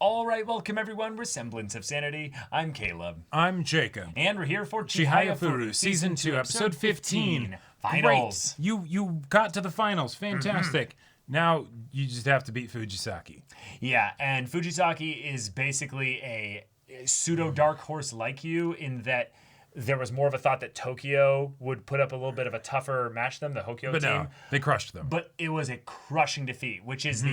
All right, welcome everyone. We're Semblance of Sanity. I'm Caleb. I'm Jacob. And we're here for Chihayafuru, Season 2, Episode 15. Finals. Great. You got to the finals. Fantastic. Now you just have to beat Fujisaki. Yeah, and Fujisaki is basically a pseudo dark horse like you in that there was more of a thought that Tokyo would put up a little bit of a tougher match than the Hokyo But team. no, they crushed them. But it was a crushing defeat, which is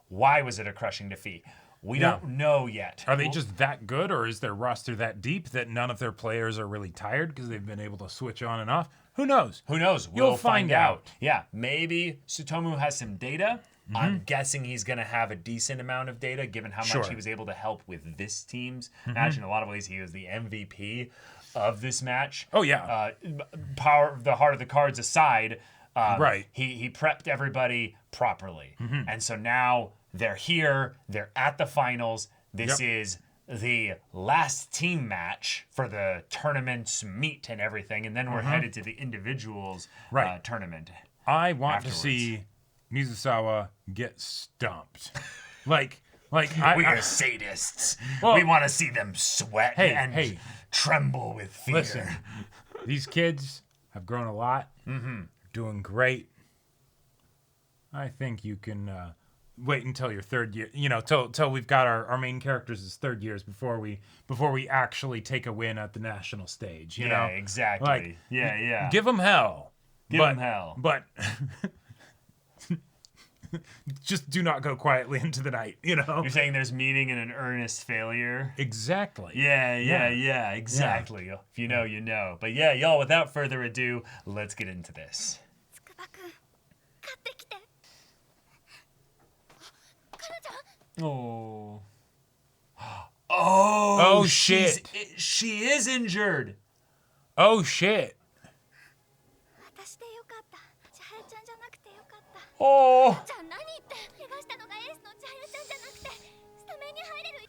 why was it a crushing defeat? We don't know yet. Are they just that good, or is their roster that deep that none of their players are really tired because they've been able to switch on and off? Who knows? Who knows? You'll find out. Yeah, maybe Tsutomu has some data. I'm guessing he's going to have a decent amount of data given how much he was able to help with this team's match. In a lot of ways, he was the MVP of this match. Oh, yeah. Power, the heart of the cards aside, right. He prepped everybody properly. And so now they're here. They're at the finals. This is the last team match for the tournament's meet and everything. And then we're headed to the individuals tournament. I want to see Mizusawa get stomped. like we are sadists. Well, we want to see them sweat and tremble with fear. Listen, these kids have grown a lot. Doing great. I think you can wait until your third year. You know, till we've got our main characters as third years before we actually take a win at the national stage. You know, exactly. Like, yeah. Give them hell. Give them hell. But just do not go quietly into the night, you know? You're saying there's meaning in an earnest failure? Exactly. Yeah, exactly. Yeah. If you know, you know. But yeah, y'all, without further ado, let's get into this. Oh. Oh, shit. She is injured. Oh, shit. Oh.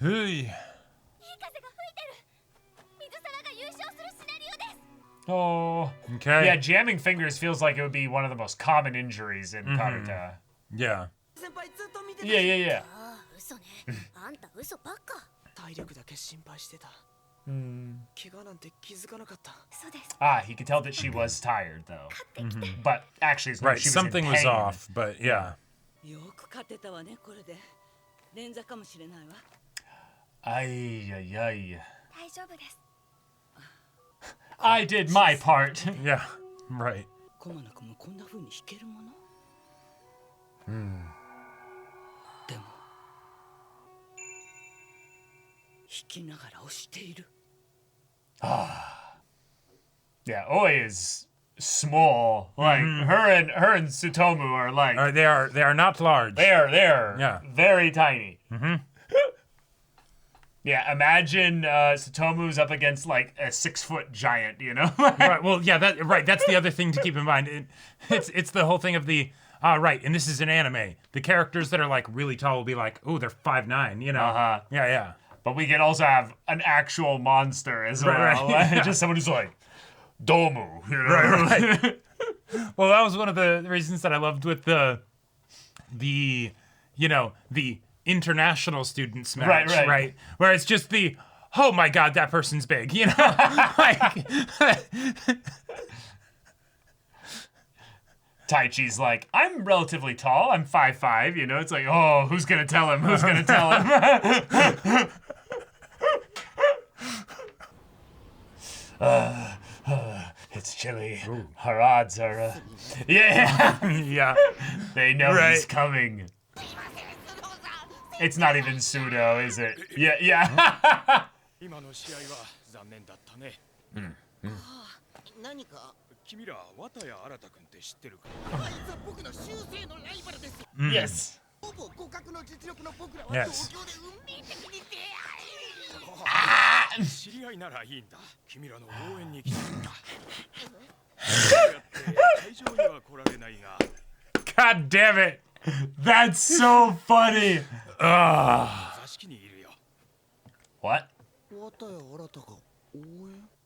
Hey. Oh. Okay. Yeah, jamming fingers feels like it would be one of the most common injuries in Karuta. Yeah. Yeah. He could tell that she was tired, though. But actually, it's not. She was something in was pain. off, but yeah. Ay. I did my part. Yeah, right. Yeah, Oi is small. Like her and Tsutomu are like They are not large. They're very tiny. Yeah, imagine Tsutomu's up against like a 6-foot giant, you know? Right. Well, yeah. That's the other thing to keep in mind. It's the whole thing of the right. And this is an anime. The characters that are like really tall will be like, oh, they're 5'9", you know? Yeah. But we could also have an actual monster as well. Right. Just someone who's like, Domu, you know? Right. Well, that was one of the reasons that I loved with the international students match, right? Where it's just oh my god, that person's big, you know? Like, Taichi's like, I'm relatively tall, I'm 5'5", you know? It's like, oh, who's gonna tell him? Who's gonna tell him? It's chilly. Ooh. Our odds are, yeah. They know he's coming. It's not even pseudo, is it? Yeah. Yes. Yes. God damn it. That's so funny. What?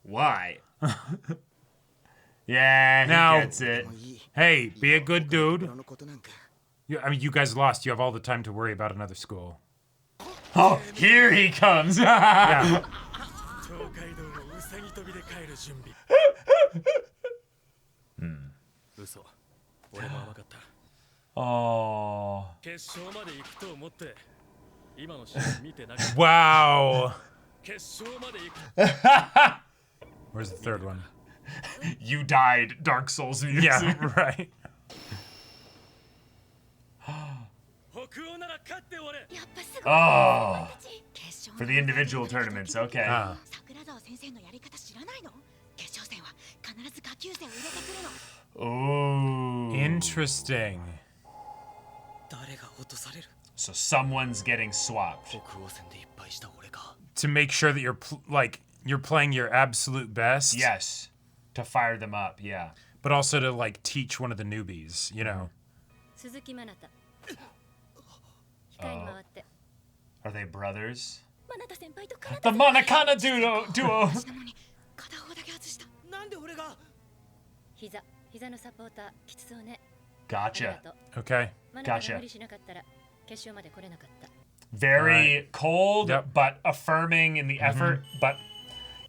Why? Yeah, he gets it. Hey, be a good dude. You guys lost. You have all the time to worry about another school. Oh, here he comes. Yeah. Oh. Wow. Where's the third one? You died, Dark Souls music. Yeah, right. Oh. For the individual tournaments, okay. Ooh. Interesting. So someone's getting swapped. To make sure that you're playing your absolute best. Yes. To fire them up, yeah. But also to like teach one of the newbies, you know. Are they brothers? The Manakana duo. Gotcha. Okay. Gotcha. Very cold, Yep. but affirming in the effort. But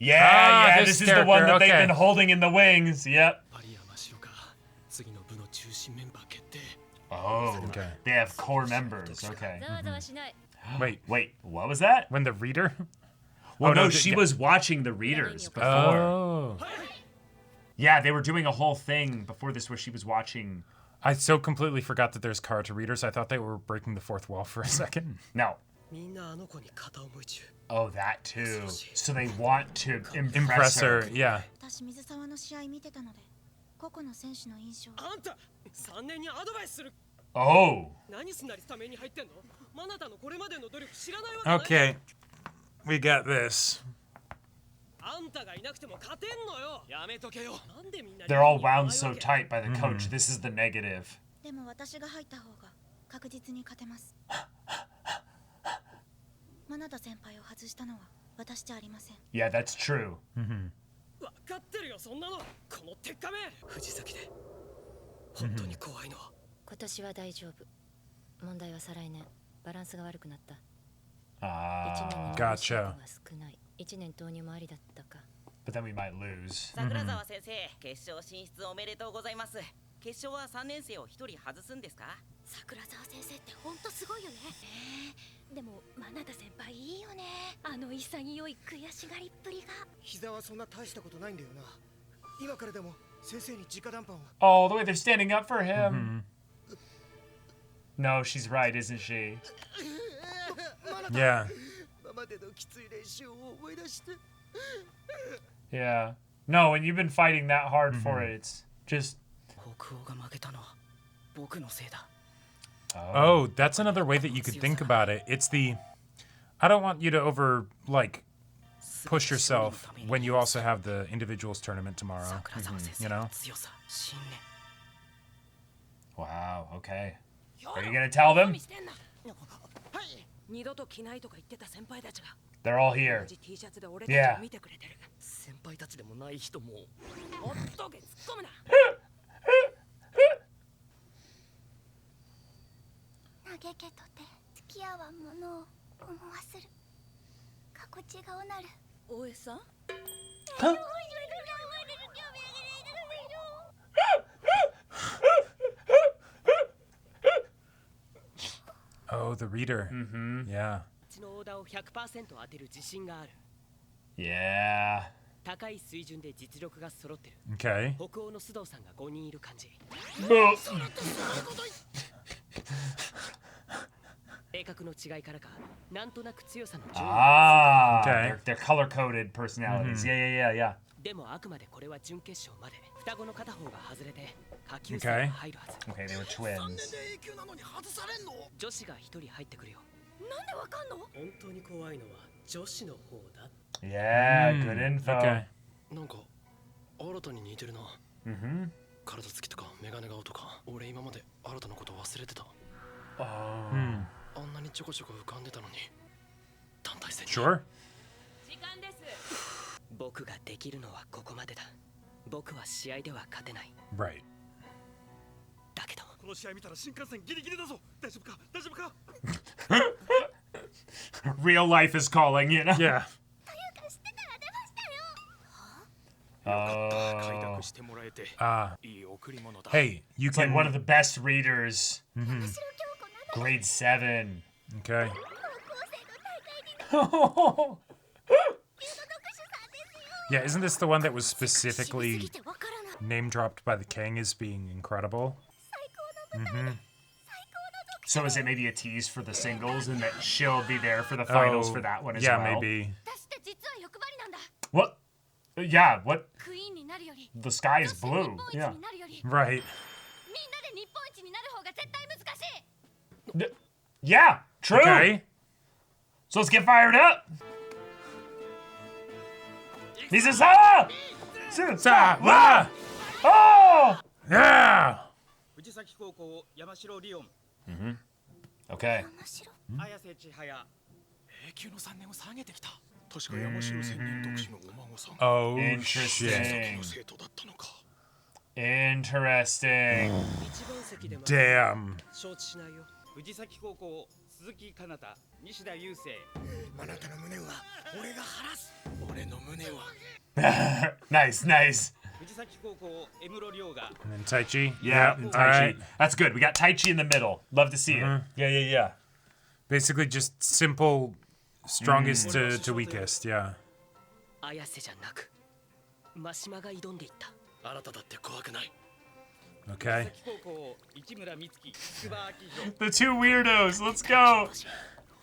yeah, this is the one that they've been holding in the wings. Yep. Oh, Okay. they have core members. Okay. Wait, What was that? when the reader? Well, Oh, no, no, she was watching the readers before. Oh. Yeah, they were doing a whole thing before this where she was watching. I so completely forgot that there's karate readers. I thought they were breaking the fourth wall for a second. No. Oh, that too. So they want to impress her. Yeah. Oh. Okay. We got this. They're all wound so tight by the coach. This is the negative. Yeah, that's true. Gotcha. But then we might lose. 桜沢先生、決勝進出おめでとうございます。決勝は3年生を1人外すんですか？桜沢先生って本当すごいよね。でも真田先輩いいよね。あの潔い悔しがりっぷりが。膝はそんな大したことないんだよな。今からでも先生に直談判を。Oh, the way they're standing up for him. No, she's right, isn't she? Yeah. 今までのきつい練習を思い出して。 Yeah. No, and you've been fighting that hard for it. It's just. Oh, that's another way that you could think about it. It's the, I don't want you to push yourself when you also have the individuals tournament tomorrow. You know? Wow, okay. Are you gonna tell them? They're all here. Yeah. 先輩たちでもない人も。投げけとて付き合わんものを思わせる。かこちがおなる。大江さん？ Oh, the reader. Yeah. ちのオーダーを 100% 当てる自信がある。 Yeah. 高い水準で実力が揃ってる。 Okay. 北欧の須藤さんが5人いる感じ。性格の違いからか、なんとなく強さの順位。 Ah, Okay. they're color-coded personalities. Yeah. でもあくまでこれは準決勝まで。双子の片方が外れて下級生が入るはず。 Okay, they were twins. 女子が1人入ってくるよ。なんでわかんの？本当に怖いのは女子の方だ。 Yeah, good info. Okay. なんか新たに似てるな。体つきとかメガネ顔とか、俺今まで新たなこと忘れてた。 Oh. あんなにちょこちょこ浮かんでたのに。団体戦に。 Sure. 時間です。僕ができるのはここまでだ。僕は試合では勝てない。 Right. だけど。この試合見たら新幹線ギリギリだぞ。大丈夫か？大丈夫か？ Real life is calling, you know? Yeah. というか知ってたら出ましたよ Oh. してもらえて Ah. いい贈り物だ Hey, you It's like one of can. the best readers. 面白京子など Grade 7. Okay. 高校生の大会に出 oh, る読書さんですよ Yeah, isn't this the one that was しすぎ specifically てわからない name dropped by the king as being incredible? 最高の舞台で、最高の読 so is it maybe a tease for the singles and that she'll be there for the finals for that one as yeah, well? maybe. 私って実は欲張りなんだ What? Yeah, what? クイーンになるより The sky is そして blue. 日本一 Yeah. になるより Right. みんなで日本一になる方が絶対難しい Yeah, true. Okay. So let's get fired up. Mizusawa! Ah! Oh! Yeah. 藤崎高校山城リオン Okay. 面白綾瀬千早永久の3年を下げてきた確か山城千人特使のお孫さん Oh Interesting. の生徒だったのか Interesting. 一番席でも Damn. 承知しないよ藤崎高校鈴木かなた西田雄生あなたの無念は俺が晴らす俺の無念は Nice, nice. 藤崎高校江室亮が And then Tai Chi. Yeah, All Tai Chi. right. That's good. We got Tai Chi in the middle. Love to see it. Yeah, yeah, yeah. Basically, just simple, strongest to weakest. Yeah. 綾瀬じゃなく真島が挑んでいったあなただって怖くない Okay. 藤崎高校市村美月筑波明宏 The two weirdos. Let's go.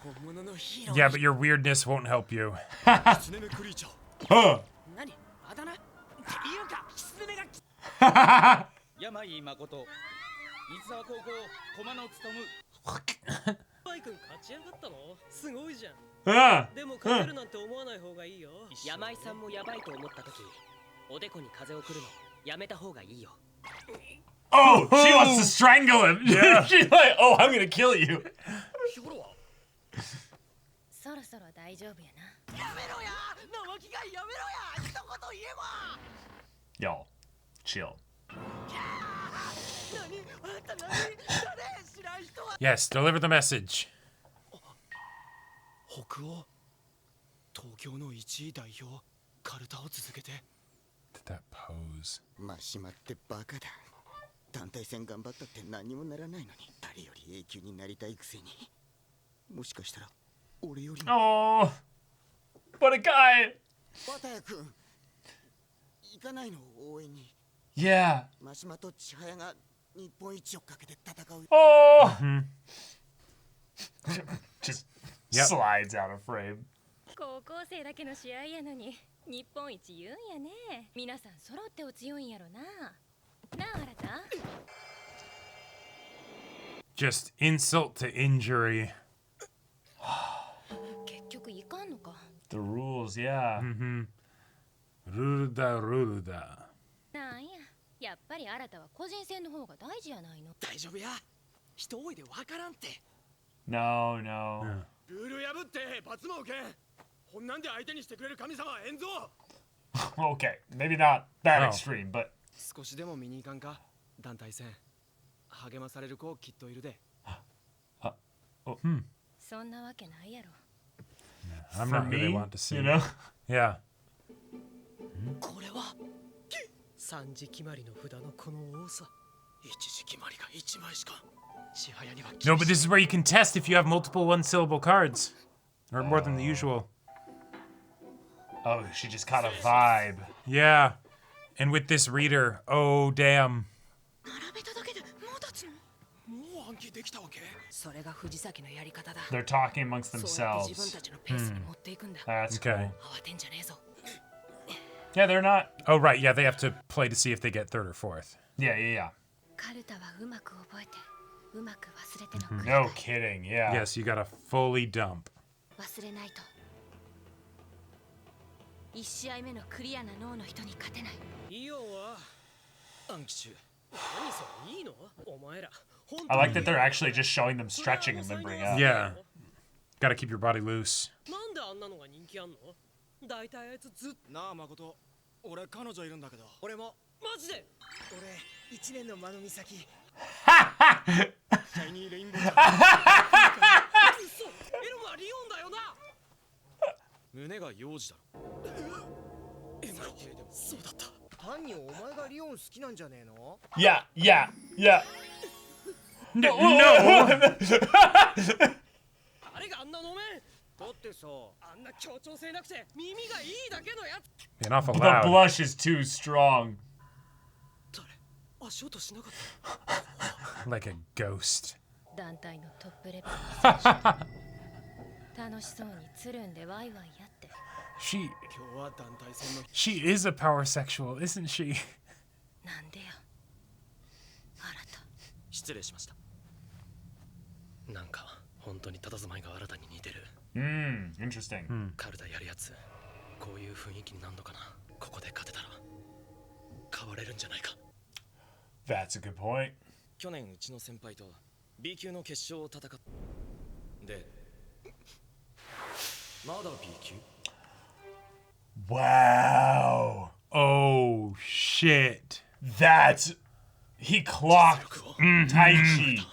本物のヒーロー Yeah, but your weirdness won't help you. スネメクリーチャー Huh. 何あだ名っていうかキツネが山井誠水沢高校駒野勉バイ君勝ち上がったのすごいじゃん Ah. でも勝てるなんて思わない方がいいよ山井さんもやばいと思った時おでこに風を送るのやめた方がいいよ Oh, she wants to strangle him. Yeah. She's like, oh, I'm gonna kill you. そろそろ大丈夫やなやめろや生着がやめろや一言言えば Yo, chill. 何あんた何誰知らん人は Yes, deliver the message. 北欧東京の1位代表カルタを続けて That pose. マシマってバカだ団体戦頑張ったって何にもならないのに誰より永久になりたいくせにもしかしたら俺よりも Oh, what a guy. バタヤ君行かないの応援に Yeah. マシマと千早が日本一をかけて戦う Oh. Just Yep. slides out of frame. 高校生だけの試合やのに日本一言うんやね皆さん揃ってお強いんやろななあ新た Just insult to injury. 結局いかんのか The rules, yeah. Ruda ruda. なんややっぱり新たは個人戦の方が大事やないの大丈夫や人多いでわからんって No, no. ルール破って罰も受けんこんなんで相手にしてくれる神様はえんぞ Okay, maybe not that Oh. extreme, but 少しでも見に行かんか団体戦励まされる子きっといるでそんなわけないやろ I'm for not really me, want to see. you know. Yeah. これは三次決まりの札のこの多さ一時決まりが1枚しか千早には No, but this is where you can test if you have multiple one-syllable cards. Or more than the usual. Oh, she just caught a vibe. Yeah. And with this reader, oh, damn. 並べただけでもう立つのもう暗記できたわけそれが藤崎のやり方だ They're talking amongst そうやって自分 themselves. たちのペースに持っていくんだ That's Okay. cool. 慌てんじゃねえぞ Yeah, they're not. Oh, right. Yeah, they have to play to see if they get third or fourth. Yeah, yeah, カルタはうまく覚えてうまく忘れての繰 yeah. り No 返 kidding. Yeah. Yes, you gotta fully dump. 忘れないと1試合目のクリアな脳の人に勝てないイオンは暗記中何それいいのお前ら本 I like that they're actually just showing them stretching and limbering up. Yeah. Gotta keep your body loose. なんであんなのが人気あんの大体あいつずっとなあ誠俺彼女いるんだけど俺もマジで俺1年の間の岬シャイニーレインボールムはリオンだよな。胸が幼児だろ。エムロ、そうだった。単にお前がリオン好きなんじゃねえの？ Yeah, yeah, yeah. No. あれがあんなのめん。だってさ、あんな協調性なくて耳がいいだけのやつ。 Being awful The loud. blush is too strong. 誰？足音しなかった。 Like a ghost. 団体のトップレベルの選手楽しそうにつるんでワイワイやって She 今日は団体戦の she is a power sexual, isn't she? なんでよ新た失礼しました。なんか本当に佇まいが新たに似てる。Interesting. カルダやるやつ、こういう雰囲気になるのかな。ここで勝てたら変われるんじゃないか。 That's a good point. 去年うちの先輩と B 級の決勝を戦っで、まだ B 級？ Wow. Oh shit. That's he clocked Taichi.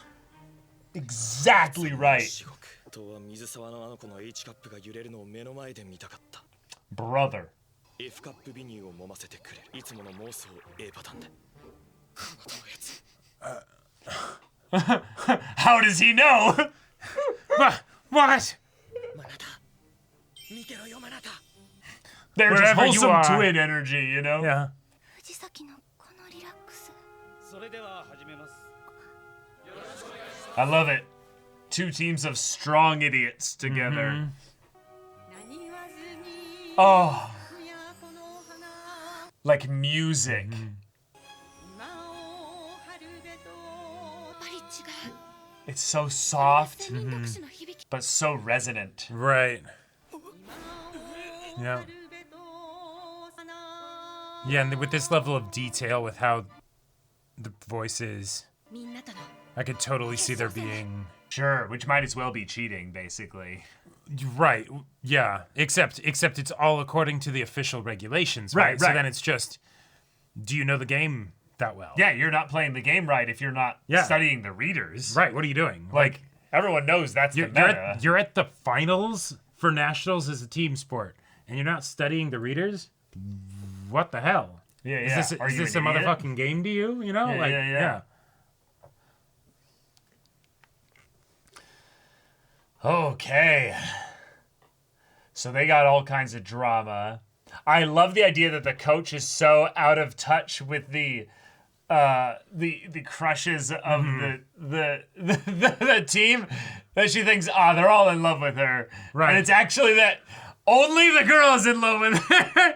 Exactly right. 至極とは水沢のあの子の H カップが揺れるのを目の前で見たかった。 Brother. F カップビニューを揉ませてくれる。いつもの妄想 A パターンで。あなたのやつ。 How does he know? What? マナタ、見てろよマナタ。 They're just Wherever you wholesome are. twin energy, you know? Yeah. 藤崎のこのリラックスそれでは始めます。 I love it. Two teams of strong idiots together. Oh. Like music. バリ違う It's so soft, 専任特殊の響き but so resonant. Right. Yeah. Yeah, and with this level of detail with how the voice is, みんなとの I could totally see there being Sure, which might as well be cheating, basically. right. Yeah, except it's all according to the official regulations, Right, right? So right. then it's just, do you know the game that well? Yeah, you're not playing the game right if you're not Yeah. studying the readers. Right. What are you doing? Like, everyone knows that's the you're meta. you're at the finals for nationals as a team sport, and you're not studying the readers. What the hell? Yeah, Is yeah. this Are is you this an a idiot? motherfucking game to you? You know, Yeah, like yeah. Okay. So they got all kinds of drama. I love the idea that the coach is so out of touch with the crushes of the team that she thinks, they're all in love with her. Right. And it's actually that only the girl is in love with her.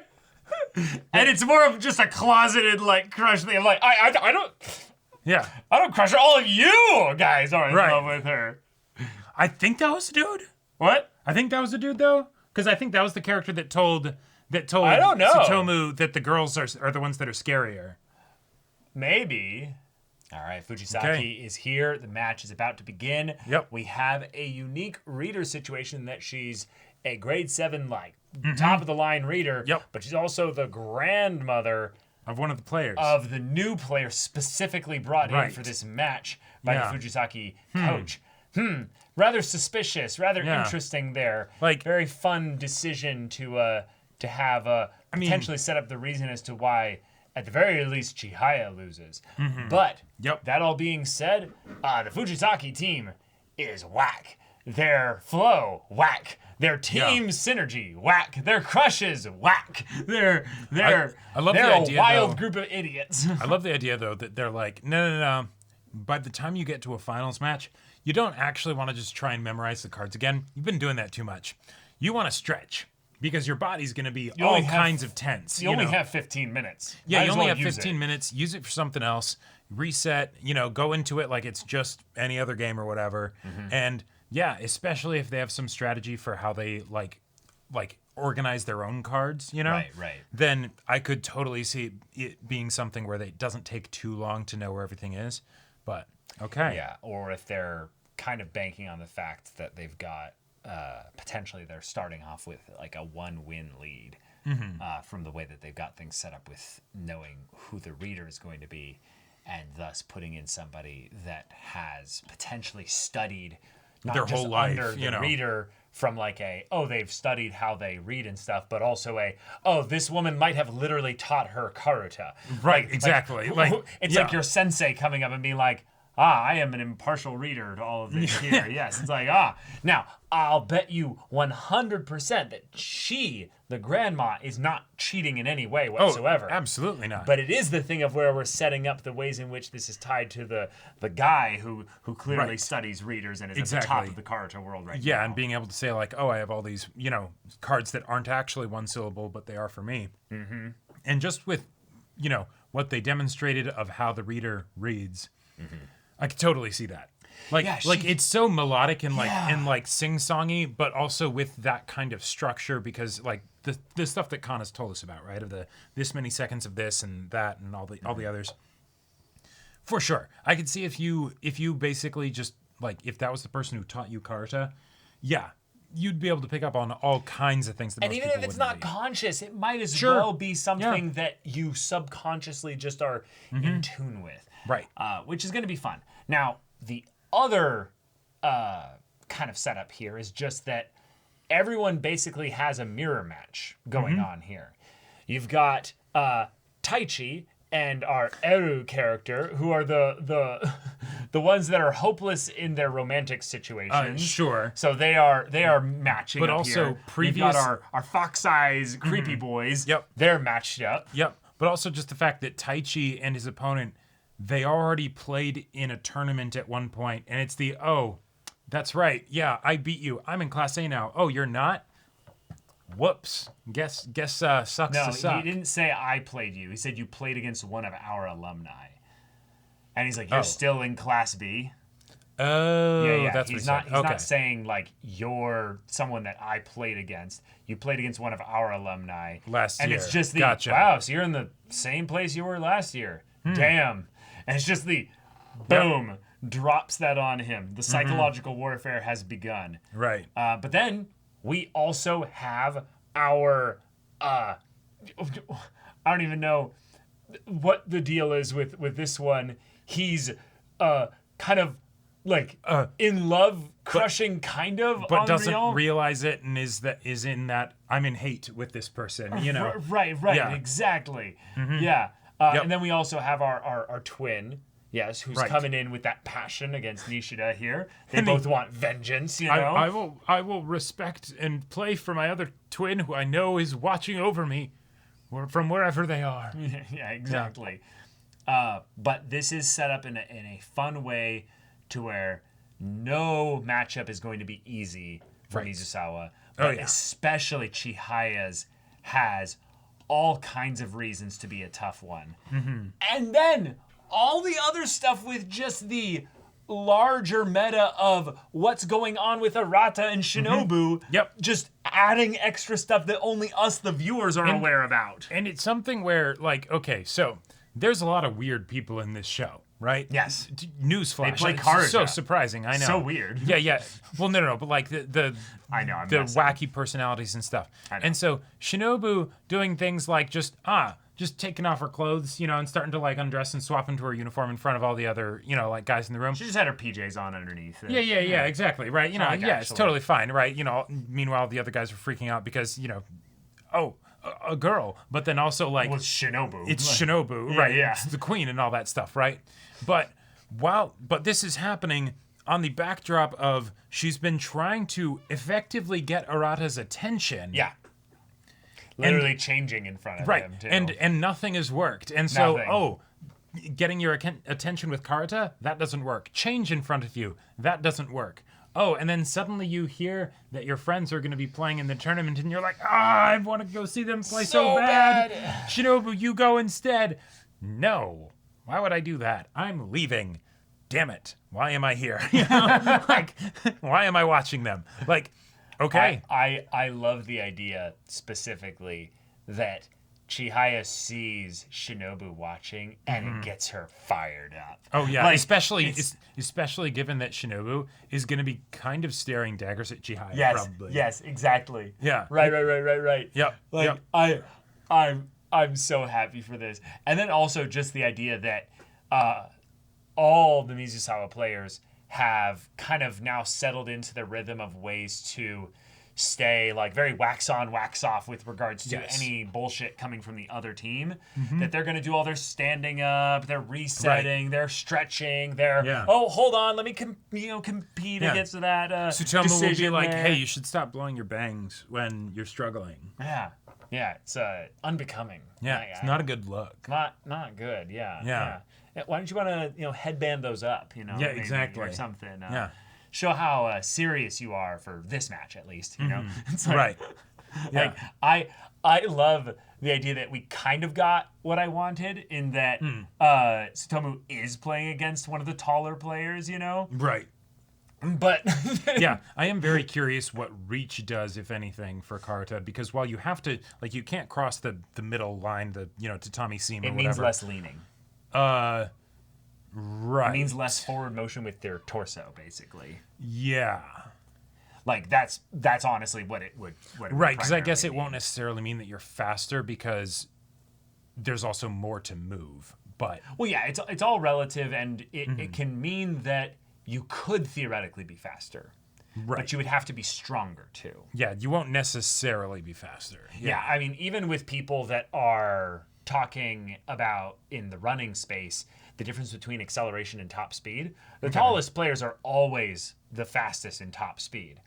And it's more of just a closeted like crush thing. I'm like, I don't crush her. All of you guys are in Right. love with her. I think that was the dude. What? I think that was the dude though, because I think that was the character that told I don't know. Tsutomu that the girls are the ones that are scarier. Maybe. All right, Fujisaki is here. The match is about to begin. Yep. We have a unique reader situation that she's a grade 7, like, top of the line reader. Yep. But she's also the grandmother Of one of the players. of the new player specifically brought in Right. for this match by Yeah. the Fujisaki coach. Rather suspicious, rather Yeah. interesting there. Like- very fun decision to have potentially set up the reason as to why, at the very least, Chihaya loses. But Yep. that all being said, the Fujisaki team is whack. Their flow, whack. Their team synergy, whack. Their crushes, whack. They're I love they're the a idea, wild though. group of idiots. I love the idea though that they're like, no. By the time you get to a finals match, you don't actually want to just try and memorize the cards again. You've been doing that too much. You want to stretch because your body's going to be all only have- kinds of tense. You only know? have 15 minutes. Yeah, Might you as only well have use 15 it. minutes. Use it for something else. Reset, go into it like it's just any other game or whatever. And yeah, especially if they have some strategy for how they like organize their own cards, Right. Then I could totally see it being something where it doesn't take too long to know where everything is. But okay. Yeah, or if they're kind of banking on the fact that they've got potentially they're starting off with like a 1-win lead from the way that they've got things set up with knowing who the reader is going to be, and thus putting in somebody that has potentially studied not Their just whole life, under the you know. reader from like they've studied how they read and stuff, but also this woman might have literally taught her karuta. Right, exactly. It's like your sensei coming up and being like, I am an impartial reader to all of this here. Yes, it's like, Now, I'll bet you 100% that she, the grandma, is not cheating in any way whatsoever. Oh, absolutely not. But it is the thing of where we're setting up the ways in which this is tied to the guy who clearly studies readers and is at the top of the Karuta world right now. Yeah, and being able to say like, oh, I have all these, cards that aren't actually one syllable, but they are for me. Mm-hmm. And just with, what they demonstrated of how the reader reads, I could totally see that. It's so melodic and sing-songy, but also with that kind of structure because like the stuff that Kana's told us about, right? Of this many seconds of this and that and all the others. For sure. I could see if you basically just like if that was the person who taught you Karuta, yeah, you'd be able to pick up on all kinds of things that and most even people if it's wouldn't not conscious, it might as Sure. well be something that you subconsciously just are in tune with. Right. Which is going to be fun. Now, the other kind of setup here is just that everyone basically has a mirror match going on here. You've got Taichi and our Eru character, who are the ones that are hopeless in their romantic situations. Sure. So they are matching But up also here. previous- We've got our fox eyes creepy boys. Yep. They're matched up. Yep. But also just the fact that Taichi and his opponent, they already played in a tournament at one point, and it's that's right. Yeah, I beat you. I'm in Class A now. Oh, you're not? Whoops. Guess sucks No, to suck. he didn't say I played you. He said you played against one of our alumni. And he's like, you're still in Class B. Oh, Yeah. that's He's what he said. not. He's not saying like you're someone that I played against. You played against one of our alumni Last and year. it's just the Gotcha. wow. So you're in the same place you were last year. Damn. And it's just the boom drops that on him. The psychological warfare has begun. Right. But then we also have our I don't even know what the deal is with this one. He's kind of like in love, crushing kind of but on doesn't Rion. realize it and is in that I'm in hate with this person, Right, Yeah. exactly. Yeah. And then we also have our twin, yes, who's coming in with that passion against Nishida here. They both want vengeance, I will respect and play for my other twin who I know is watching over me from wherever they are. Yeah, exactly. But this is set up in a fun way to where no matchup is going to be easy for Mizusawa. But especially Chihaya's has all kinds of reasons to be a tough one. And then all the other stuff with just the larger meta of what's going on with Arata and Shinobu. Yep. Just adding extra stuff that only us, the viewers, are aware about. And it's something where, like, okay, so there's a lot of weird people in this show, right? Yes. Newsflash. They play It's Karuta. so surprising, I know. So weird. Yeah. Well, no, but like the I know, I'm the messing. wacky personalities and stuff. I know. And so Shinobu doing things like just taking off her clothes, and starting to like undress and swap into her uniform in front of all the other, like guys in the room. She just had her PJs on underneath. Yeah, exactly, right? like, It's actually. totally fine, right? Meanwhile, the other guys are freaking out because, a girl, but then also like Was Shinobu. it's Shinobu, right? yeah. It's the queen and all that stuff, right? But this is happening on the backdrop of she's been trying to effectively get Arata's attention. Yeah. Literally changing in front of Right. him, too. And nothing has worked. And so, Nothing. getting your attention with Karuta, that doesn't work. Change in front of you, that doesn't work. Oh, and then suddenly you hear that your friends are going to be playing in the tournament, and you're like, I want to go see them play so bad. Shinobu, you go instead. No. Why would I do that? I'm leaving. Damn it. Why am I here? Like, why am I watching them? Like, okay. I love the idea specifically that Chihaya sees Shinobu watching and it gets her fired up. Oh yeah, Like, especially given that Shinobu is going to be kind of staring daggers at Chihaya. Yes, probably. yes, exactly. Yeah. Right. Yep. Like yep. I'm so happy for this. And then also just the idea that all the Mizusawa players have kind of now settled into the rhythm of ways to stay like very wax on, wax off with regards to any bullshit coming from the other team. That they're going to do all their standing up, they're resetting, they're stretching, they're oh, hold on, let me compete against that Tsutomu will be like, there. hey, you should stop blowing your bangs when you're struggling. Yeah, it's unbecoming. Yeah, it's not a good look. Not good. Yeah. Why don't you want to headband those up? Yeah, exactly. Or something. Show how serious you are for this match, at least. It's like, Right. Like I love the idea that we kind of got what I wanted in that Tsutomu is playing against one of the taller players. Right. But yeah, I am very curious what reach does, if anything, for Karuta, because while you have to, like, you can't cross the middle line, the tatami seam or it whatever. means less leaning. Right. It means less forward motion with their torso, basically. Yeah. Like that's honestly what it would. Right, because I guess it won't necessarily mean that you're faster because there's also more to move. But well, yeah, it's all relative, and it can mean that you could theoretically be faster, right. But you would have to be stronger too. Yeah, you won't necessarily be faster. Yeah, I mean, even with people that are talking about in the running space, the difference between acceleration and top speed, the tallest players are always the fastest in top speed.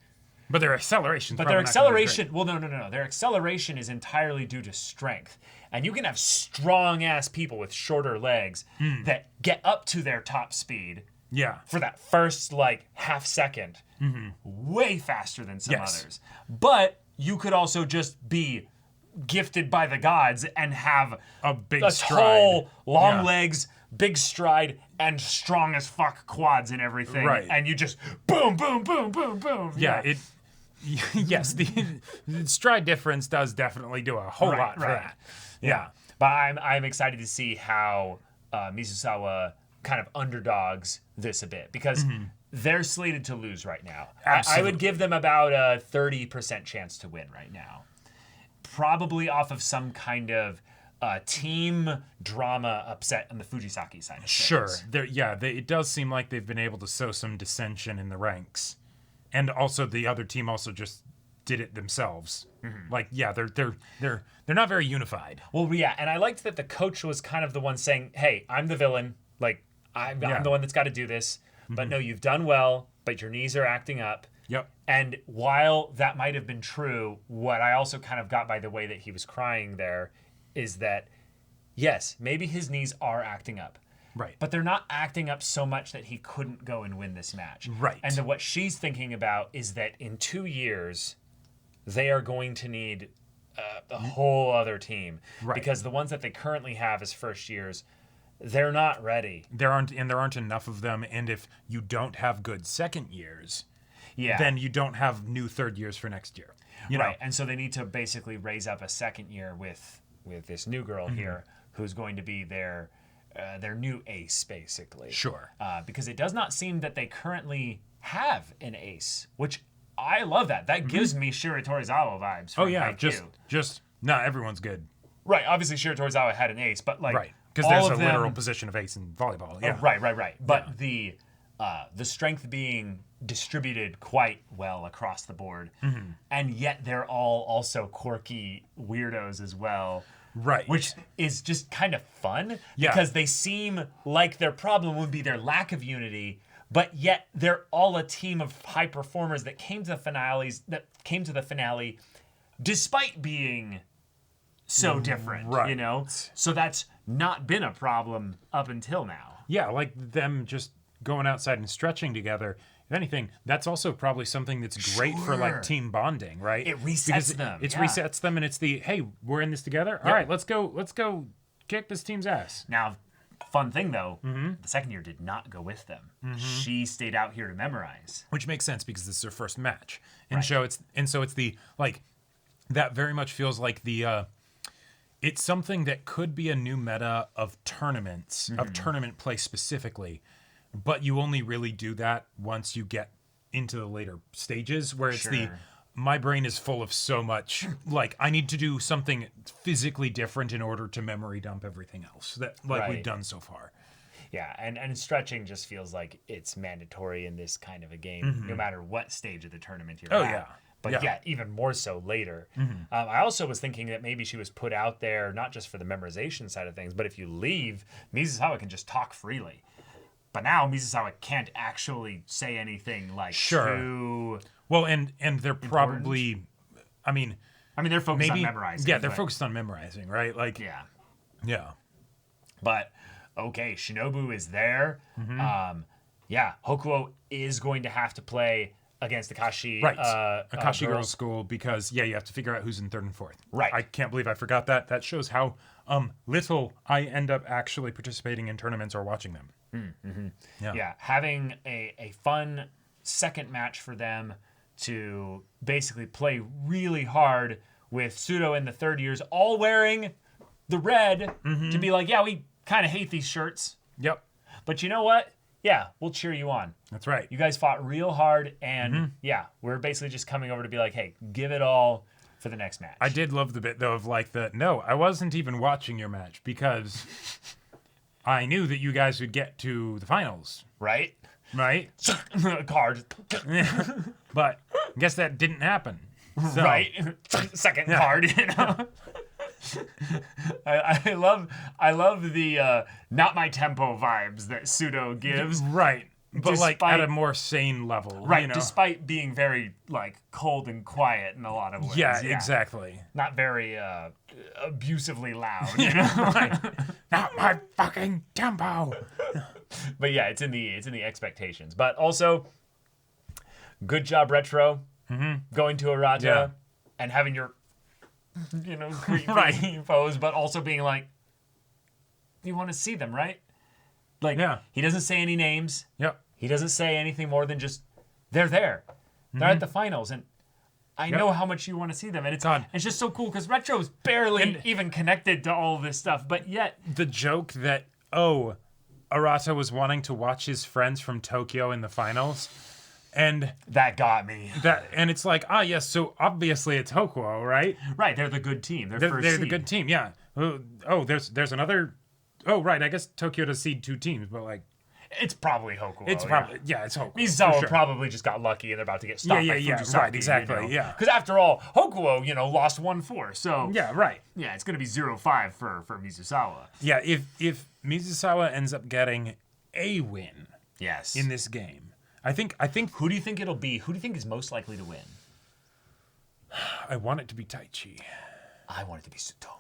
But their acceleration. Well, no. Their acceleration is entirely due to strength. And you can have strong ass people with shorter legs that get up to their top speed. Yeah. For that first half second, way faster than some others. But you could also just be gifted by the gods and have a big tall, long legs, big stride, and strong as fuck quads and everything. Right. And you just boom, boom, boom, boom, boom. Yeah. Yes, the stride difference does definitely do a whole lot for that. Yeah. But I'm excited to see how Mizusawa kind of underdogs this a bit, because they're slated to lose right now. I would give them about a 30% chance to win right now. Probably off of some kind of team drama upset on the Fujisaki side of things. Sure. It does seem like they've been able to sow some dissension in the ranks. And also the other team also just did it themselves. They're not very unified. Well, yeah, and I liked that the coach was kind of the one saying, hey, I'm the villain. I'm the one that's got to do this. But no, you've done well, but your knees are acting up. Yep. And while that might have been true, what I also kind of got by the way that he was crying there is that, yes, maybe his knees are acting up. Right. But they're not acting up so much that he couldn't go and win this match. Right. And then what she's thinking about is that in 2 years, they are going to need a whole other team. Right. Because the ones that they currently have as first years, they're not ready. There aren't enough of them. And if you don't have good second years, then you don't have new third years for next year. You know? And so they need to basically raise up a second year with this new girl here who's going to be their new ace, basically. Sure. Because it does not seem that they currently have an ace, which I love that. That gives me Shira Torizawa vibes. Oh, yeah. Just not everyone's good. Right. Obviously, Shira Torizawa had an ace, but right. Because there's a literal position of ace in volleyball. Yeah. Oh, right. But the strength being distributed quite well across the board, and yet they're all also quirky weirdos as well. Right. Which is just kind of fun because they seem like their problem would be their lack of unity, but yet they're all a team of high performers that came to the finale despite being so different, right. So that's not been a problem up until now. Yeah, like them just going outside and stretching together. If anything, that's also probably something that's great for team bonding, right? It resets them. It resets them, and it's the, hey, we're in this together. All right, let's go kick this team's ass. Now, fun thing though, the second year did not go with them. She stayed out here to memorize, which makes sense because this is her first match, and so it's the that very much feels like the. It's something that could be a new meta of tournaments, of tournament play specifically. But you only really do that once you get into the later stages where it's my brain is full of so much, I need to do something physically different in order to memory dump everything else that we've done so far. Yeah, and stretching just feels like it's mandatory in this kind of a game, no matter what stage of the tournament you're Oh, at. yeah. But Yeah. yeah, even more so later. I also was thinking that maybe she was put out there not just for the memorization side of things, but if you leave, Mizusawa can just talk freely. But now Mizusawa can't actually say anything like too... Well, and they're probably, I mean, they're focused maybe on memorizing. Yeah, they're but- focused on memorizing, right? Like, Yeah. But okay, Shinobu is there. Hokuo is going to have to play against Akashi. right. Akashi girls. Girls School, because you have to figure out who's in third and fourth. Right. I can't believe I forgot that. That shows how little I end up actually participating in tournaments or watching them. Yeah, having a fun second match for them to basically play really hard with Pseudo and the third years all wearing the red to be like, yeah, we kind of hate these shirts. Yep. But you know what? Yeah, we'll cheer you on. That's right. You guys fought real hard, and yeah, we're basically just coming over to be like, hey, give it all for the next match. I did love the bit, though, of like no, I wasn't even watching your match because I knew that you guys would get to the finals. Right? Right? Card. But I guess that didn't happen. So, Right? Second card, you know? I love the not my tempo vibes that Pseudo gives. Right. But like Despite- at a more sane level. Right, You know? despite being very like cold and quiet in a lot of ways. Yeah, exactly. Not very abusively loud, you know? Not my fucking tempo. But yeah, it's in the expectations. But also, good job, Retro, going to Arata Yeah. and having your, creepy Right. pose, but also being like, you want to see them, right? Like, Yeah. he doesn't say any names. Yep. He doesn't say anything more than just, they're there. They're at the finals, and I know how much you want to see them. And it's just so cool because Retro's barely even connected to all of this stuff, but yet... The joke that, Arata was wanting to watch his friends from Tokyo in the finals, and that got me. and it's like, yes, so obviously it's Hokuo, right? Right, they're the good team. They're They're the seed. good team, yeah. There's another... Oh, right, I guess Tokyo does seed 2 teams, but like... It's probably Hokuo. It's probably... Yeah, it's Hokuo. Mizusawa for sure. probably just got lucky and they're about to get stopped by Fujisaki. Right, exactly, yeah. Because after all, Hokuo, lost 1-4, so... Yeah, right. Yeah, it's going to be 0-5 for Mizusawa. Yeah, if Mizusawa ends up getting a win Yes. in this game, I think Who do you think it'll be? Who do you think is most likely to win? I want it to be Taichi. I want it to be Tsutomu.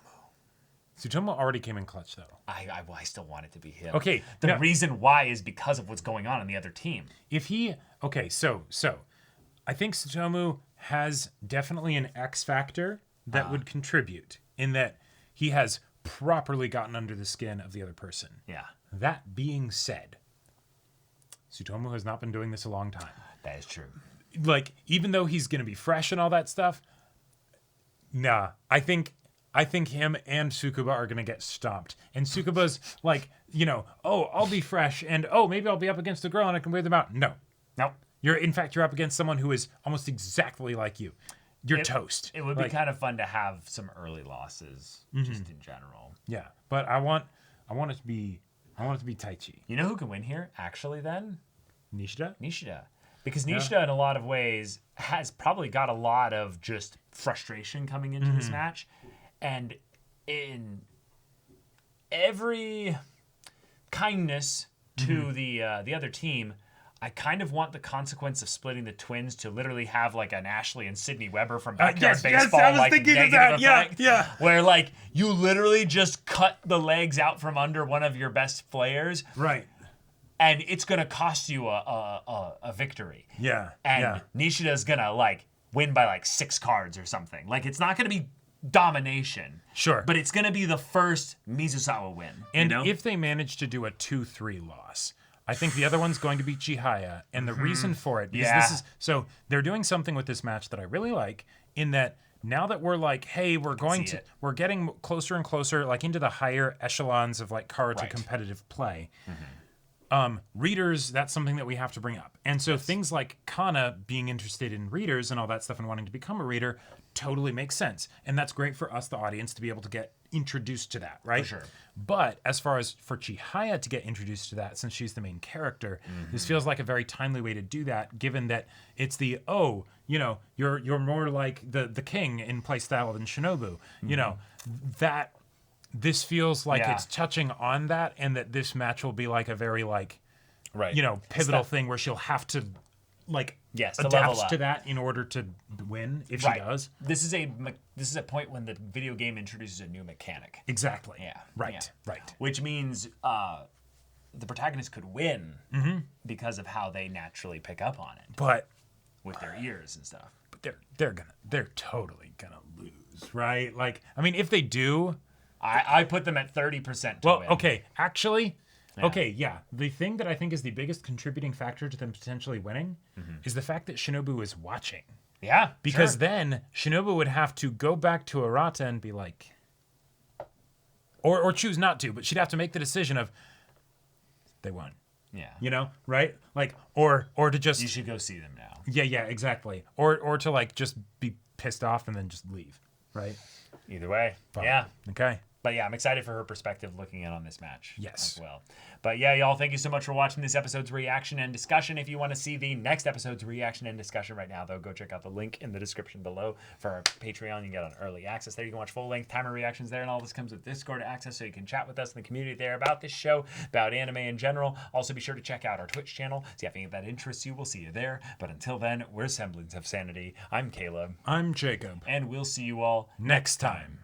Tsutomu already came in clutch, though. I still want it to be him. Okay, The now- reason why is because of what's going on in the other team. If he... Okay, so I think Tsutomu has definitely an X factor that would contribute in that he has properly gotten under the skin of the other person. Yeah, That being said, Tsutomu has not been doing this a long time. that is true. Like, even though he's going to be fresh and all that stuff, nah, I think him and Tsukuba are going to get stomped. And Tsukuba's like, I'll be fresh and, maybe I'll be up against a girl and I can wear them out. No. Nope. You're up against someone who is almost exactly like you. You're toast. It would be kind of fun to have some early losses, just in general. Yeah, but I want it to be Taichi. You know who can win here, actually, then? Nishida? Nishida. Because Nishida, in a lot of ways, has probably got a lot of just frustration coming into this match. And in every kindness to the other team, I kind of want the consequence of splitting the twins to literally have like an Ashley and Sydney Weber from Backyard Baseball. I was like, thinking of negative that. effect, Yeah. Where like you literally just cut the legs out from under one of your best players, Right. and it's gonna cost you a victory. Yeah. And Nishida's gonna like win by like 6 cards or something. Like it's not gonna be domination. Sure. But it's gonna be the first Mizusawa win. And if they manage to do a 2-3 loss, I think the other one's going to be Chihaya. And the reason for it, because this is so they're doing something with this match that I really like, in that now that we're like, hey, we're getting closer and closer, like into the higher echelons of like card to competitive play. Readers, that's something that we have to bring up. And so things like Kana being interested in readers and all that stuff and wanting to become a reader totally makes sense. And that's great for us, the audience, to be able to get introduced to that, right? For sure. But as far as for Chihaya to get introduced to that, since she's the main character, this feels like a very timely way to do that, given that it's you're more like the king in playstyle than Shinobu. You know, that this feels like it's touching on that, and that this match will be like a very pivotal thing where she'll have to to level adapt up to that in order to win if she does. This is a point when the video game introduces a new mechanic. Exactly. Yeah. Right. Which means the protagonist could win because of how they naturally pick up on it. But with their ears and stuff. But they're totally gonna lose, right? Like, I mean, if they do, I put them at 30% to win. Okay, actually. Yeah. Okay, yeah. The thing that I think is the biggest contributing factor to them potentially winning is the fact that Shinobu is watching. Yeah. Because then Shinobu would have to go back to Arata and be like, or choose not to, but she'd have to make the decision of they won. Yeah. You know, right? Like, or to just you should go see them now. Yeah, exactly. Or to like just be pissed off and then just leave, right? Either way. Fine. Yeah. Okay. But yeah, I'm excited for her perspective looking in on this match. Yes. As well. But yeah, y'all, thank you so much for watching this episode's reaction and discussion. If you want to see the next episode's reaction and discussion right now, though, go check out the link in the description below for our Patreon. You can get on early access there. You can watch full-length timer reactions there, and all this comes with Discord access, so you can chat with us in the community there about this show, about anime in general. Also, be sure to check out our Twitch channel. See if any of that interests you. We'll see you there. But until then, we're Semblance of Sanity. I'm Caleb. I'm Jacob. And we'll see you all next time.